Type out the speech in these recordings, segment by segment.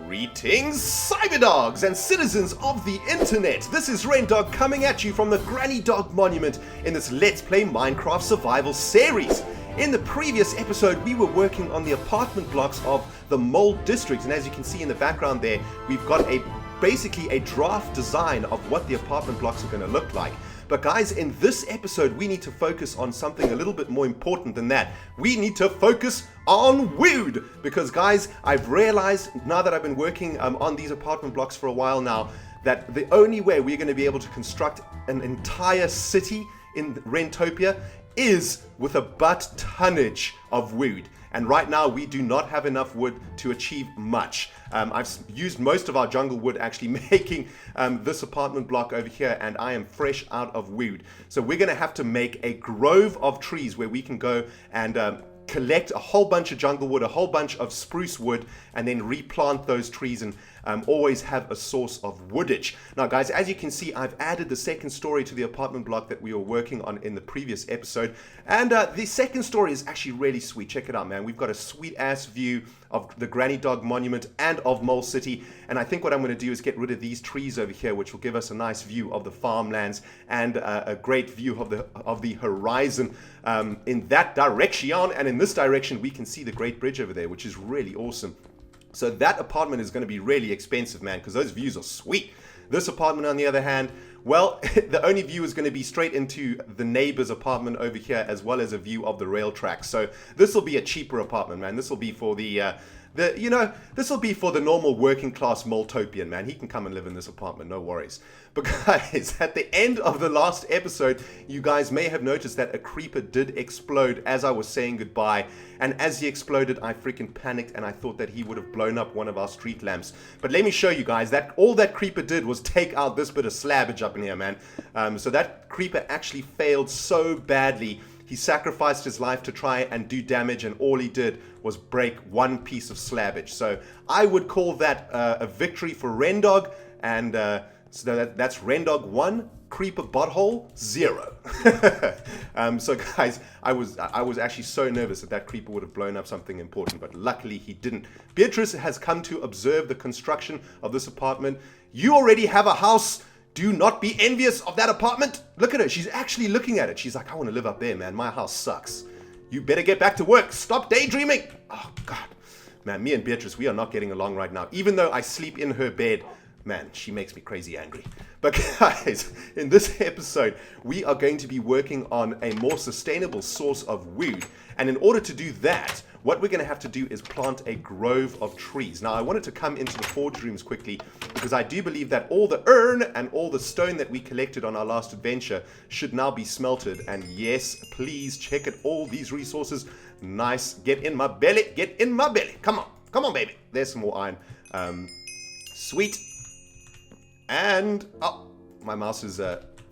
Greetings, cyberdogs and citizens of the internet! This is RENDOG coming at you from the Granny Dog Monument in this Let's Play Minecraft Survival series. In the previous episode, we were working on the apartment blocks of the Mole District, and as you can see in the background there, we've got basically a draft design of what the apartment blocks are going to look like. But guys, in this episode, we need to focus on something a little bit more important than that. We need to focus on wood! Because guys, I've realized, now that I've been working on these apartment blocks for a while now, that the only way we're going to be able to construct an entire city in Rentopia is with a butt tonnage of wood. And right now we do not have enough wood to achieve much. I've used most of our jungle wood actually making this apartment block over here, and I am fresh out of wood. So we're going to have to make a grove of trees where we can go and collect a whole bunch of jungle wood, a whole bunch of spruce wood, and then replant those trees and always have a source of woodage. Now guys, as you can see, I've added the second story to the apartment block that we were working on in the previous episode, and the second story is actually really sweet. Check it out, man. We've got a sweet ass view of the Granny Dog Monument and of Mole City, and I think what I'm going to do is get rid of these trees over here, which will give us a nice view of the farmlands and a great view of the horizon in that direction. And in this direction we can see the Great Bridge over there, which is really awesome. So that apartment is going to be really expensive, man, because those views are sweet. This apartment, on the other hand, well, the only view is going to be straight into the neighbor's apartment over here, as well as a view of the rail tracks. So this will be a cheaper apartment, man. This will be for this will be for the normal working class Moltopian, man. He can come and live in this apartment, no worries. But guys, at the end of the last episode, you guys may have noticed that a creeper did explode as I was saying goodbye. And as he exploded, I freaking panicked and I thought that he would have blown up one of our street lamps. But let me show you guys that all that creeper did was take out this bit of slabbage up in here, man. So that creeper actually failed so badly. He sacrificed his life to try and do damage, and all he did was break one piece of slabbage. So I would call that a victory for RENDOG, and so that's RENDOG 1, creeper butthole 0. So guys, I was actually so nervous that creeper would have blown up something important, but luckily he didn't. Beatrice has come to observe the construction of this apartment. You already have a house. Do not be envious of that apartment. Look at her. She's actually looking at it. She's like, I want to live up there, man. My house sucks. You better get back to work. Stop daydreaming. Oh, God. Man, me and Beatrice, we are not getting along right now. Even though I sleep in her bed, man, she makes me crazy angry. But guys, in this episode, we are going to be working on a more sustainable source of wood. And in order to do that, what we're going to have to do is plant a grove of trees. Now, I wanted to come into the forge rooms quickly because I do believe that all the iron and all the stone that we collected on our last adventure should now be smelted. And yes, please check it. All these resources. Nice. Get in my belly. Get in my belly. Come on. Come on, baby. There's some more iron. Sweet. And, oh, my mouse is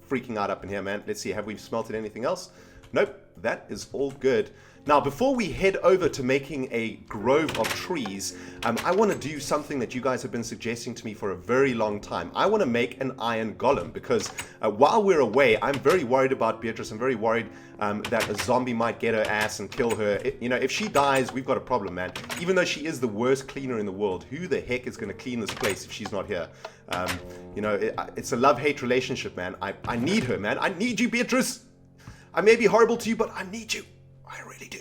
freaking out up in here, man. Let's see. Have we smelted anything else? Nope. That is all good. Now, before we head over to making a grove of trees, I want to do something that you guys have been suggesting to me for a very long time. I want to make an iron golem because while we're away, I'm very worried about Beatrice. I'm very worried that a zombie might get her ass and kill her. If she dies, we've got a problem, man. Even though she is the worst cleaner in the world, who the heck is going to clean this place if she's not here? It's a love-hate relationship, man. I need her, man. I need you, Beatrice. I may be horrible to you, but I need you. I really do.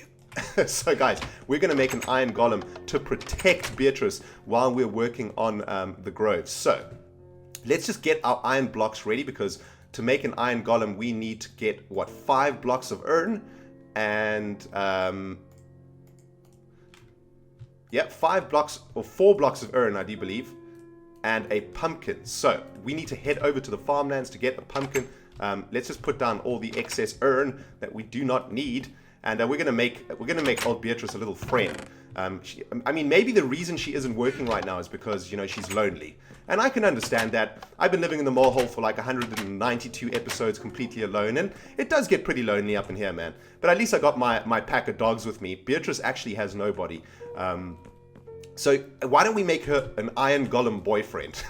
So guys, we're going to make an iron golem to protect Beatrice while we're working on the grove. So let's just get our iron blocks ready, because to make an iron golem we need to get, what, 5 blocks of iron and 5 blocks or 4 blocks of iron, I do believe, and a pumpkin. So we need to head over to the farmlands to get a pumpkin. Let's just put down all the excess iron that we do not need. And we're gonna make old Beatrice a little friend. Maybe the reason she isn't working right now is because, she's lonely. And I can understand that. I've been living in the mole hole for like 192 episodes completely alone, and it does get pretty lonely up in here, man. But at least I got my pack of dogs with me. Beatrice actually has nobody. So why don't we make her an iron golem boyfriend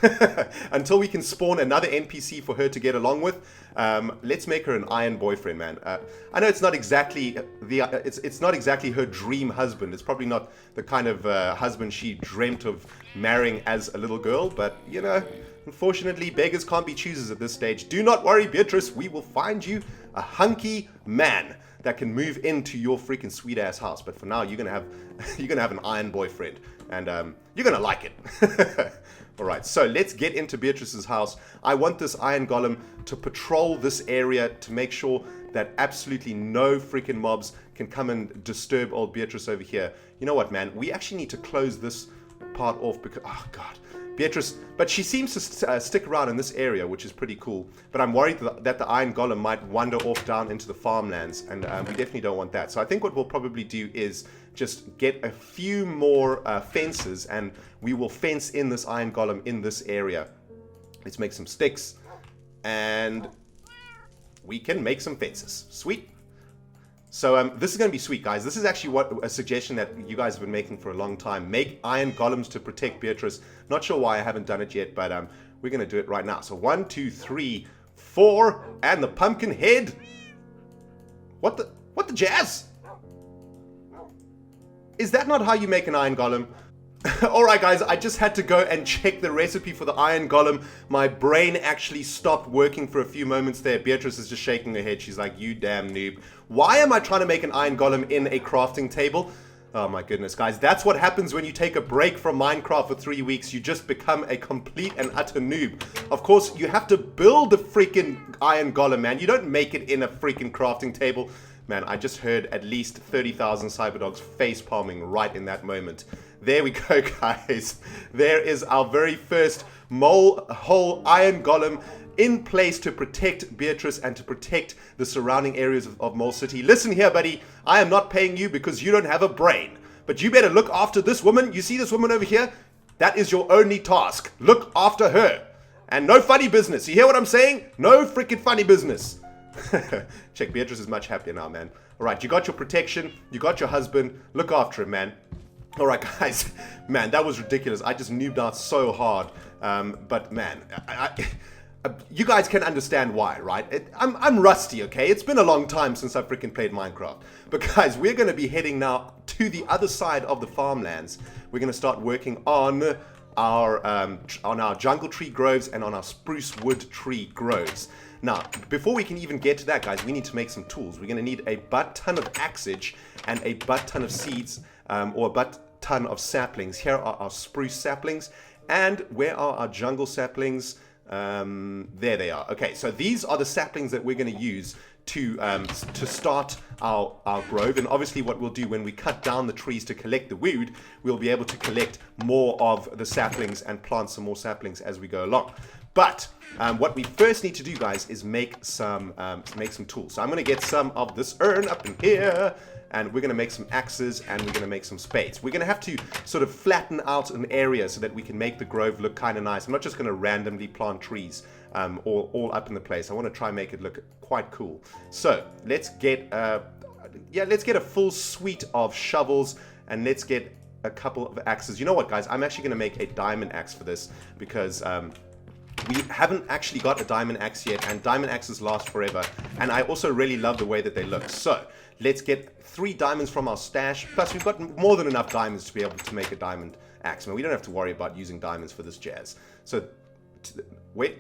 until we can spawn another NPC for her to get along with? Let's make her an iron boyfriend, man. I know it's not exactly it's not exactly her dream husband. It's probably not the kind of husband she dreamt of marrying as a little girl, but you know, unfortunately, beggars can't be choosers at this stage. Do not worry, Beatrice. We will find you a hunky man that can move into your freaking sweet ass house. But for now, you're gonna have an iron boyfriend, and you're gonna like it. All right, so let's get into Beatrice's house. I want this iron golem to patrol this area to make sure that absolutely no freaking mobs can come and disturb old Beatrice over here. You know what, man? We actually need to close this part off because, oh god, Beatrice, but she seems to stick around in this area, which is pretty cool. But I'm worried that the iron golem might wander off down into the farmlands, and we definitely don't want that. So I think what we'll probably do is just get a few more fences, and we will fence in this iron golem in this area. Let's make some sticks, and we can make some fences. Sweet. So this is going to be sweet, guys. This is actually a suggestion that you guys have been making for a long time. Make iron golems to protect Beatrice. Not sure why I haven't done it yet, but we're going to do it right now. So 1, 2, 3, 4, and the pumpkin head. What the jazz? Is that not how you make an iron golem? Alright guys, I just had to go and check the recipe for the iron golem. My brain actually stopped working for a few moments there. Beatrice is just shaking her head. She's like, you damn noob. Why am I trying to make an iron golem in a crafting table? Oh my goodness, guys. That's what happens when you take a break from Minecraft for 3 weeks. You just become a complete and utter noob. Of course, you have to build the freaking iron golem, man. You don't make it in a freaking crafting table. Man, I just heard at least 30,000 cyberdogs face palming right in that moment. There we go, guys. There is our very first mole hole iron golem in place to protect Beatrice and to protect the surrounding areas of Mole City. Listen here, buddy. I am not paying you because you don't have a brain. But you better look after this woman. You see this woman over here? That is your only task. Look after her. And no funny business. You hear what I'm saying? No freaking funny business. Check, Beatrice is much happier now, man. Alright, you got your protection. You got your husband. Look after him, man. Alright guys, man, that was ridiculous. I just noobed out so hard. But man, you guys can understand why, right? I'm rusty, okay? It's been a long time since I've freaking played Minecraft. But guys, we're going to be heading now to the other side of the farmlands. We're going to start working on our jungle tree groves and on our spruce wood tree groves. Now, before we can even get to that, guys, we need to make some tools. We're going to need a butt ton of axage and a butt ton of seeds, or a butt ton of saplings. Here are our spruce saplings. And where are our jungle saplings? There they are. Okay, so these are the saplings that we're going to use to start our grove. And obviously what we'll do when we cut down the trees to collect the wood, we'll be able to collect more of the saplings and plant some more saplings as we go along. But what we first need to do, guys, is make some tools. So I'm going to get some of this urn up in here, and we're going to make some axes, and we're going to make some spades. We're going to have to sort of flatten out an area so that we can make the grove look kind of nice. I'm not just going to randomly plant trees all up in the place. I want to try and make it look quite cool. So let's get a full suite of shovels, and let's get a couple of axes. You know what, guys? I'm actually going to make a diamond axe for this because we haven't actually got a diamond axe yet, and diamond axes last forever. And I also really love the way that they look. So let's get 3 diamonds from our stash. Plus, we've got more than enough diamonds to be able to make a diamond axe. Man, we don't have to worry about using diamonds for this jazz. So, wait.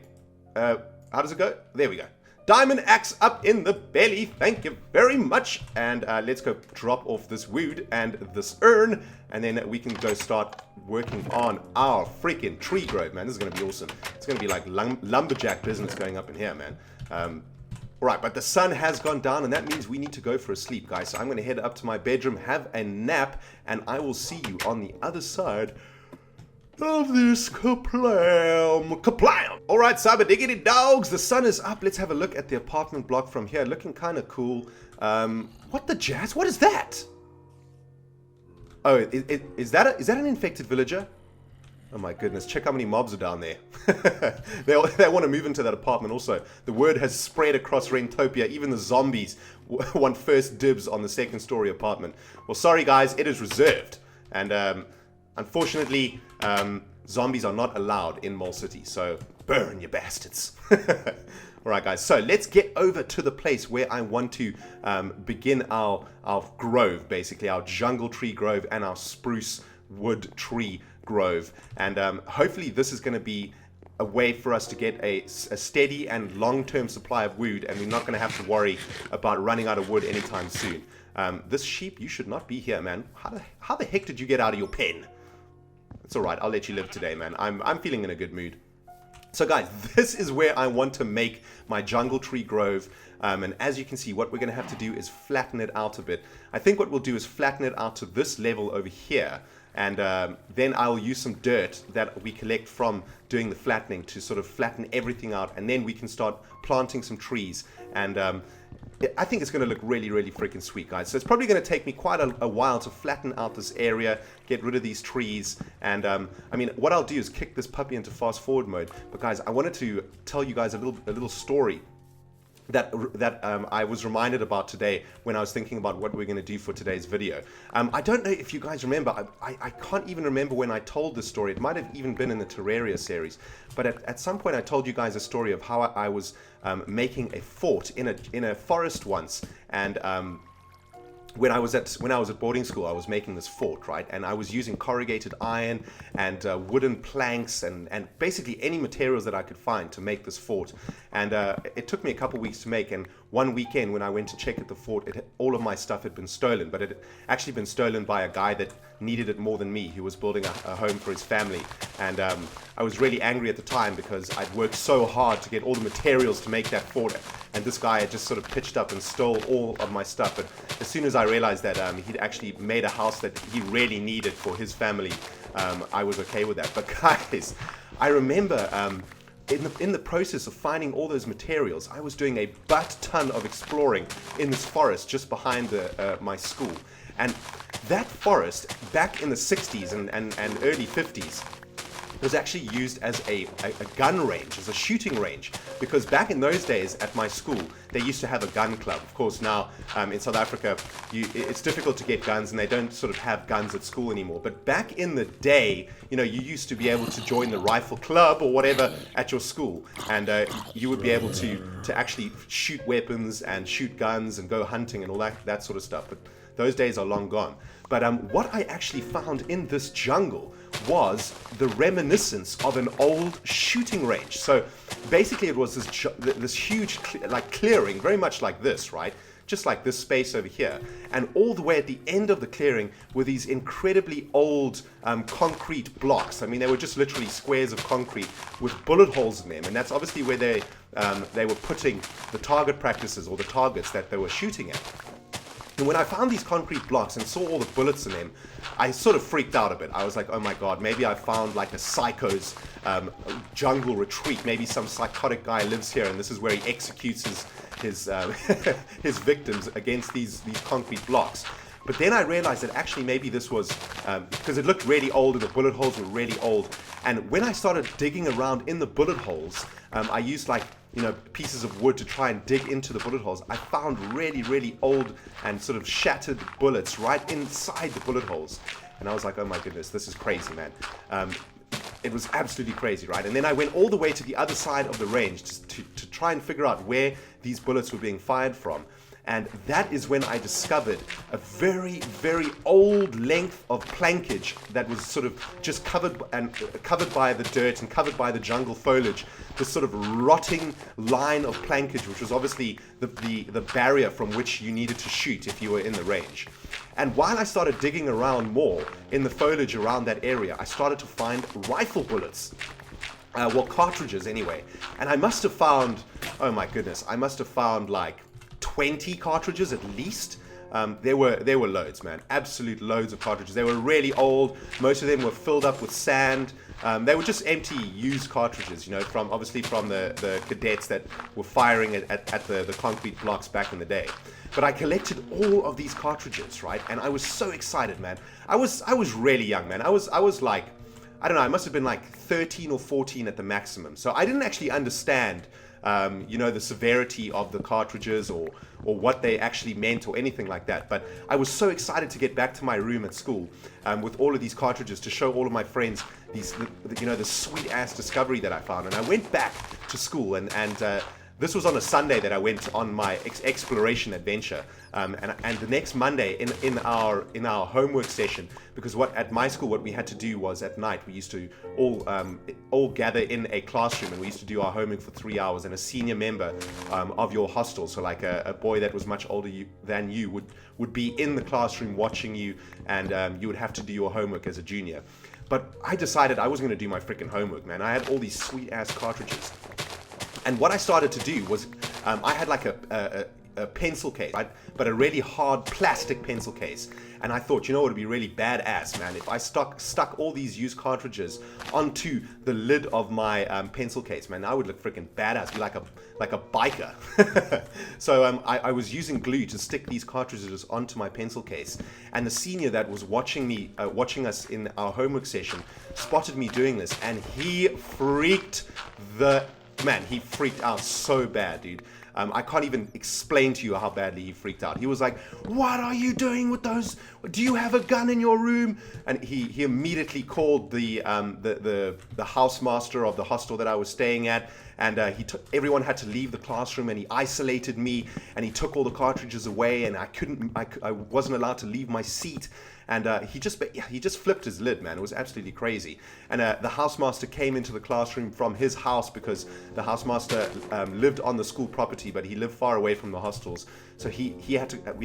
How does it go? There we go. Diamond axe up in the belly. Thank you very much. And let's go drop off this wood and this urn. And then we can go start working on our freaking tree grove, man. This is going to be awesome. It's going to be like lumberjack business going up in here, man. Alright, but the sun has gone down, and that means we need to go for a sleep, guys. So I'm going to head up to my bedroom, have a nap, and I will see you on the other side of this kaplam. Kaplam! Alright, cyber diggity dogs, the sun is up. Let's have a look at the apartment block from here. Looking kind of cool. What the jazz? What is that? Oh, is that an infected villager? Oh my goodness, check how many mobs are down there. They want to move into that apartment also. The word has spread across Rentopia. Even the zombies want first dibs on the 2nd story apartment. Well, sorry guys, it is reserved. And unfortunately, zombies are not allowed in Mole City, so burn, you bastards. Alright guys, so let's get over to the place where I want to begin our grove, basically, our jungle tree grove and our spruce wood tree grove. And hopefully this is going to be a way for us to get a steady and long-term supply of wood, and we're not going to have to worry about running out of wood anytime soon. This sheep, you should not be here, man. How the heck did you get out of your pen? It's alright, I'll let you live today, man. I'm feeling in a good mood. So guys, this is where I want to make my jungle tree grove, and as you can see, what we're going to have to do is flatten it out a bit. I think what we'll do is flatten it out to this level over here, and then I'll use some dirt that we collect from doing the flattening to sort of flatten everything out, and then we can start planting some trees. And I think it's going to look really, really freaking sweet, guys. So it's probably going to take me quite a while to flatten out this area, get rid of these trees, and I mean, what I'll do is kick this puppy into fast forward mode. But guys, I wanted to tell you guys a little story that I was reminded about today when I was thinking about what we're going to do for today's video. I don't know if you guys remember, I can't even remember when I told this story. It might have even been in the Terraria series, but at some point I told you guys a story of how I was making a fort in a forest once, and when I was at boarding school, I was making this fort, right? And I was using corrugated iron and wooden planks and basically any materials that I could find to make this fort. And it took me a couple weeks to make. And one weekend when I went to check at the fort, all of my stuff had been stolen, but it had actually been stolen by a guy that needed it more than me, who was building a home for his family. And I was really angry at the time because I'd worked so hard to get all the materials to make that fort, and this guy had just sort of pitched up and stole all of my stuff. But as soon as I realized that he'd actually made a house that he really needed for his family, I was okay with that. But guys, I remember in the process of finding all those materials, I was doing a butt ton of exploring in this forest just behind my school. And that forest, back in the 60s and early 50s, was actually used as a gun range, as a shooting range, because back in those days at my school, they used to have a gun club. Of course, now in South Africa, it's difficult to get guns, and they don't sort of have guns at school anymore. But back in the day, you know, you used to be able to join the rifle club or whatever at your school, and you would be able to actually shoot weapons and shoot guns and go hunting and all that sort of stuff. But those days are long gone. But what I actually found in this jungle was the reminiscence of an old shooting range. So basically it was this huge clearing, very much like this, right? Just like this space over here. And all the way at the end of the clearing were these incredibly old concrete blocks. I mean, they were just literally squares of concrete with bullet holes in them. And that's obviously where they were putting the target practices, or the targets that they were shooting at. And when I found these concrete blocks and saw all the bullets in them, I sort of freaked out a bit. I was like, oh my god, maybe I found like a psycho's jungle retreat. Maybe some psychotic guy lives here and this is where he executes his his victims against these concrete blocks. But then I realized that actually maybe this was, because it looked really old and the bullet holes were really old. And when I started digging around in the bullet holes, I used pieces of wood to try and dig into the bullet holes. I found really, really old and sort of shattered bullets right inside the bullet holes. And I was like, oh my goodness, this is crazy, man. It was absolutely crazy, right? And then I went all the way to the other side of the range to try and figure out where these bullets were being fired from. And that is when I discovered a very, very old length of plankage that was sort of just covered by the dirt and covered by the jungle foliage. This sort of rotting line of plankage, which was obviously the barrier from which you needed to shoot if you were in the range. And while I started digging around more in the foliage around that area, I started to find rifle bullets. Well, cartridges anyway. And I must have found, oh my goodness, I must have found like 20 cartridges at least. There were loads, man. Absolute loads of cartridges. They were really old. Most of them were filled up with sand. They were just empty, used cartridges, you know, from the cadets that were firing at the concrete blocks back in the day. But I collected all of these cartridges, right? And I was so excited, man. I was really young, man. I was like, I don't know, I must have been like 13 or 14 at the maximum. So I didn't actually understand you know, the severity of the cartridges or what they actually meant or anything like that. But I was so excited to get back to my room at school with all of these cartridges to show all of my friends the sweet ass discovery that I found. And I went back to school and this was on a Sunday that I went on my exploration adventure, and the next Monday in our homework session, because at my school what we had to do was at night we used to all gather in a classroom and we used to do our homework for 3 hours, and a senior member of your hostel, so like a boy that was much older than you would be in the classroom watching you, and you would have to do your homework as a junior. But I decided I wasn't going to do my freaking homework, man. I had all these sweet ass cartridges. And what I started to do was, I had like a pencil case, right? But a really hard plastic pencil case. And I thought, you know what would be really badass, man, if I stuck all these used cartridges onto the lid of my pencil case, man. I would look freaking badass, be like a biker. So I was using glue to stick these cartridges onto my pencil case. And the senior that was watching us in our homework session spotted me doing this, and he freaked out so bad, dude. I can't even explain to you how badly he freaked out. He was like, "What are you doing with those? Do you have a gun in your room?" And he immediately called the housemaster of the hostel that I was staying at, and everyone had to leave the classroom, and he isolated me, and he took all the cartridges away, and I wasn't allowed to leave my seat. And he just flipped his lid, man. It was absolutely crazy. And the housemaster came into the classroom from his house, because the housemaster lived on the school property, but he lived far away from the hostels. So we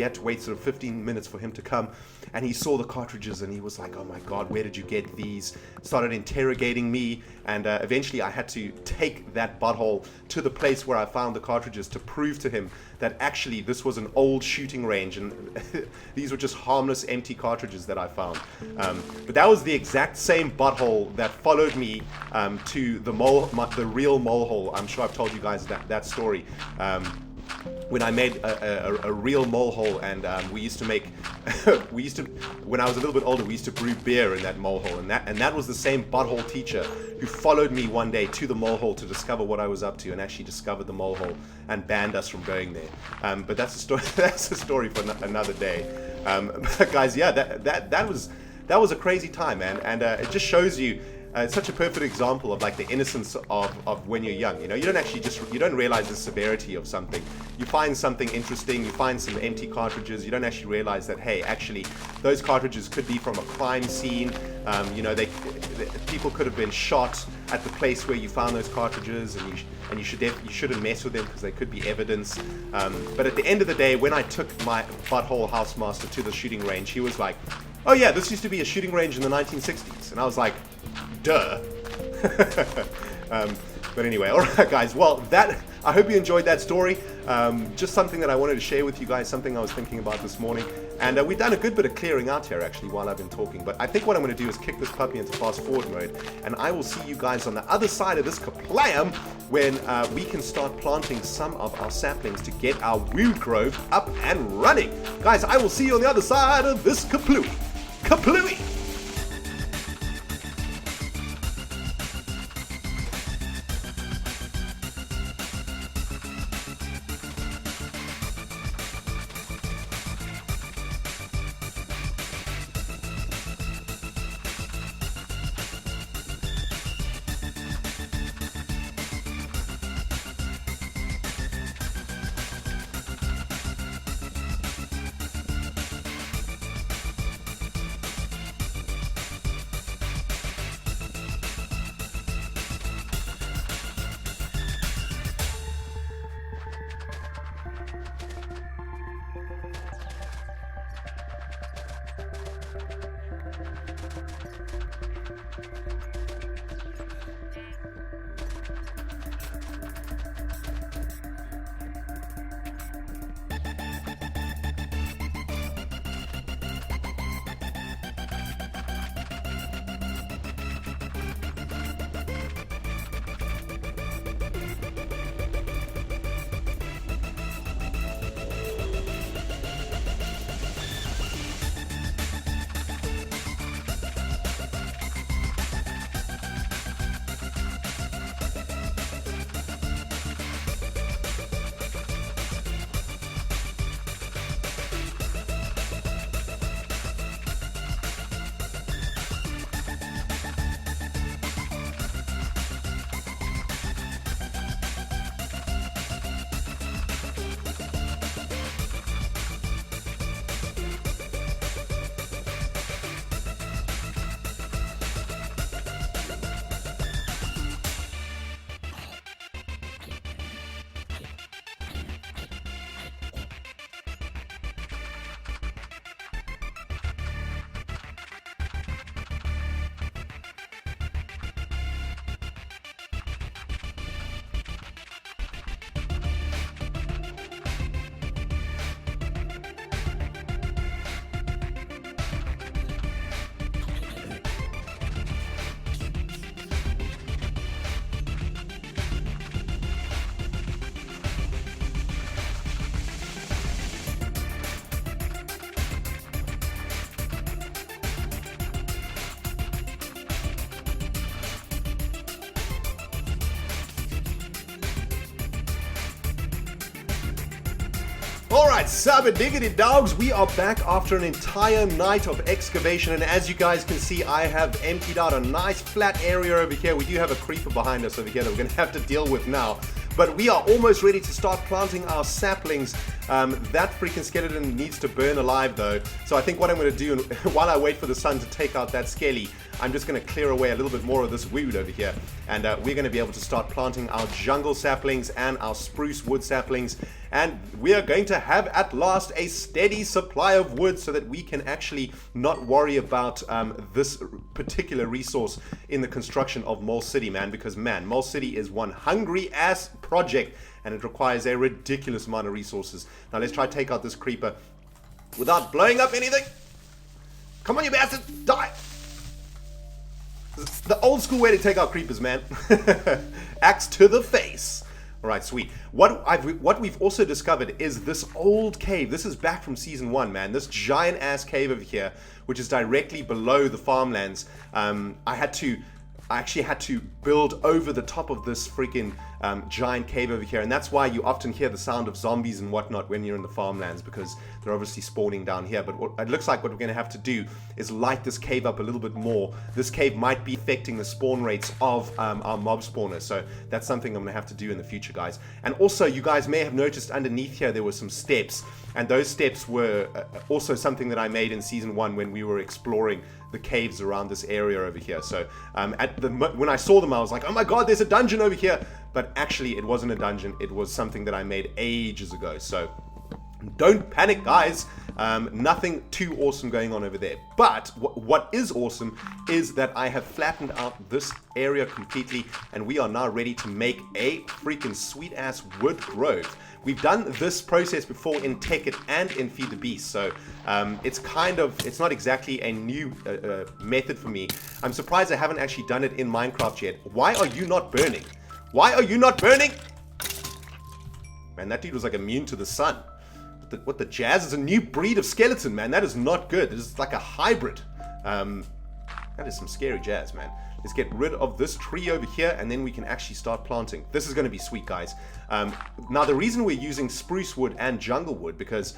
had to wait sort of 15 minutes for him to come. And he saw the cartridges and he was like, "Oh my God, where did you get these?" Started interrogating me. And eventually I had to take that butthole to the place where I found the cartridges to prove to him that actually this was an old shooting range, and these were just harmless empty cartridges that I found. But that was the exact same butthole that followed me to the real mole hole. I'm sure I've told you guys that story. When I made a real mole hole, and we used to when I was a little bit older, we used to brew beer in that mole hole, and that was the same butthole teacher who followed me one day to the mole hole to discover what I was up to, and actually discovered the mole hole and banned us from going there. But that's a story. That's a story for another day. But guys, yeah, that was a crazy time, man, and it just shows you. It's such a perfect example of like the innocence of when you're young. You know, you don't realize the severity of something. You find something interesting, you find some empty cartridges, you don't actually realize that, hey, actually those cartridges could be from a crime scene. You know, people could have been shot at the place where you found those cartridges, and you shouldn't mess with them because they could be evidence. But at the end of the day, when I took my butthole housemaster to the shooting range, he was like, "Oh yeah, this used to be a shooting range in the 1960s. And I was like, "Duh." But anyway, all right, guys. Well, I hope you enjoyed that story. Just something that I wanted to share with you guys, something I was thinking about this morning. And we've done a good bit of clearing out here, actually, while I've been talking. But I think what I'm going to do is kick this puppy into fast forward mode. And I will see you guys on the other side of this kaplam when we can start planting some of our saplings to get our wood grove up and running. Guys, I will see you on the other side of this kaplooey. Kaplooey! Alright, Sabbath diggity dogs, we are back after an entire night of excavation, and as you guys can see, I have emptied out a nice flat area over here. We do have a creeper behind us over here that we're going to have to deal with now. But we are almost ready to start planting our saplings. That freaking skeleton needs to burn alive though. So I think what I'm going to do, while I wait for the sun to take out that skelly, I'm just going to clear away a little bit more of this wood over here. And we're going to be able to start planting our jungle saplings and our spruce wood saplings. And we are going to have at last a steady supply of wood so that we can actually not worry about this particular resource in the construction of Mole City, man. Because man, Mole City is one hungry ass project and it requires a ridiculous amount of resources. Now let's try to take out this creeper without blowing up anything. Come on, you bastard, die! The old school way to take out creepers, man. Axe to the face. Alright, sweet. What we've also discovered is this old cave. This is back from season 1, man. This giant ass cave over here, which is directly below the farmlands. I actually had to build over the top of this freaking giant cave over here, and that's why you often hear the sound of zombies and whatnot when you're in the farmlands, because they're obviously spawning down here. But it looks like what we're going to have to do is light this cave up a little bit more. This cave might be affecting the spawn rates of our mob spawners, so that's something I'm going to have to do in the future, guys. And also, you guys may have noticed underneath here there were some steps, and those steps were also something that I made in season 1 when we were exploring the caves around this area over here. So when I saw them, I was like, oh my god, there's a dungeon over here. But actually it wasn't a dungeon, it was something that I made ages ago. So don't panic, guys. Nothing too awesome going on over there. But what is awesome is that I have flattened out this area completely, and we are now ready to make a freaking sweet ass wood grove. We've done this process before in Tech It and in Feed the Beast, so it's not exactly a new method for me. I'm surprised I haven't actually done it in Minecraft yet. Why are you not burning? Why are you not burning? Man, that dude was like immune to the sun. What the jazz is a new breed of skeleton, man. That is not good. It is like a hybrid. That is some scary jazz, man. Let's get rid of this tree over here, and then we can actually start planting. This is going to be sweet, guys. Now, the reason we're using spruce wood and jungle wood, because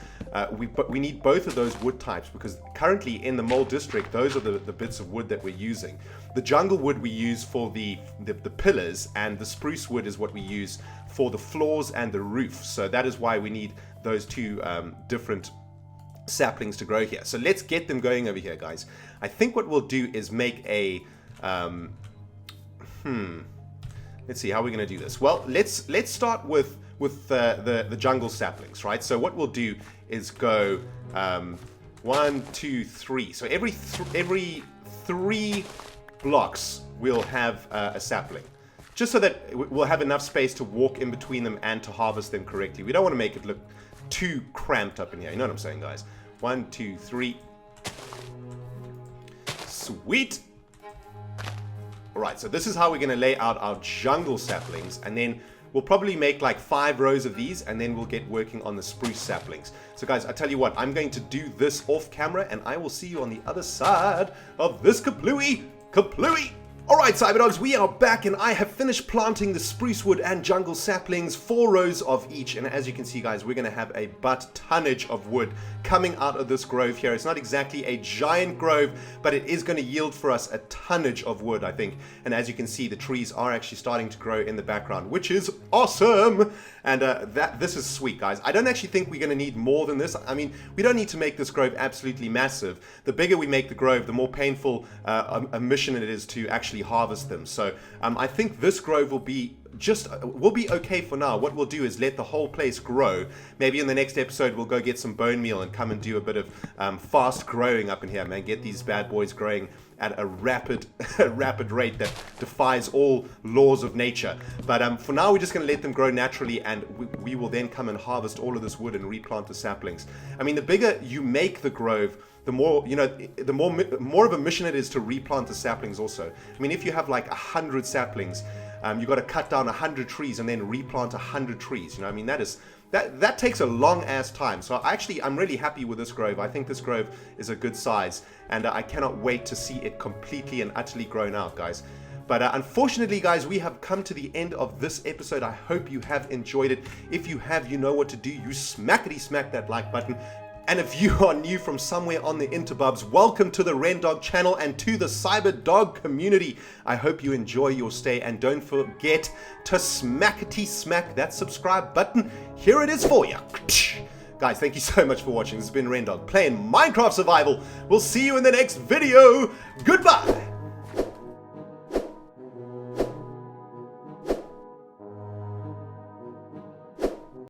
we need both of those wood types, because currently in the Mole District, those are the bits of wood that we're using. The jungle wood we use for the pillars, and the spruce wood is what we use for the floors and the roof. So that is why we need those two different saplings to grow here. So let's get them going over here, guys. I think what we'll do is make a let's see how we're going to do this. Well, let's start with the jungle saplings, right? So what we'll do is go 1, 2, 3. So every 3 blocks we'll have a sapling, just so that we'll have enough space to walk in between them and to harvest them correctly. We don't want to make it look too cramped up in here. You know what I'm saying, guys? 1, 2, 3. Sweet. Alright, so this is how we're going to lay out our jungle saplings, and then we'll probably make like 5 rows of these, and then we'll get working on the spruce saplings. So guys, I tell you what, I'm going to do this off camera, and I will see you on the other side of this kaplooey. Alright, Cyberdogs, we are back, and I have finished planting the spruce wood and jungle saplings, 4 rows of each, and as you can see, guys, we're going to have a tonnage of wood coming out of this grove here. It's not exactly a giant grove, but it is going to yield for us a tonnage of wood, I think. And as you can see, the trees are actually starting to grow in the background, which is awesome. And this is sweet, guys. I don't actually think we're going to need more than this. I mean, we don't need to make this grove absolutely massive. The bigger we make the grove, the more painful a mission it is to actually harvest them. So I think this grove will be okay for now. What we'll do is let the whole place grow. Maybe in the next episode we'll go get some bone meal and come and do a bit of fast growing up in here, man. Get these bad boys growing at a rapid rate that defies all laws of nature. But for now, we're just going to let them grow naturally, and we will then come and harvest all of this wood and replant the saplings. I mean, the bigger you make the grove, the more, the more of a mission it is to replant the saplings also. I mean, if you have like 100 saplings, you've got to cut down 100 trees and then replant 100 trees. I mean, that takes a long ass time. So I'm really happy with this grove. I think this grove is a good size, and I cannot wait to see it completely and utterly grown out, guys. But unfortunately, guys, we have come to the end of this episode. I hope you have enjoyed it. If you have, you know what to do. You smackety-smack that like button. And if you are new from somewhere on the interbubs, welcome to the Rendog channel and to the Cyberdog community. I hope you enjoy your stay, and don't forget to smackety-smack that subscribe button. Here it is for you. Guys, thank you so much for watching. This has been Rendog playing Minecraft Survival. We'll see you in the next video. Goodbye.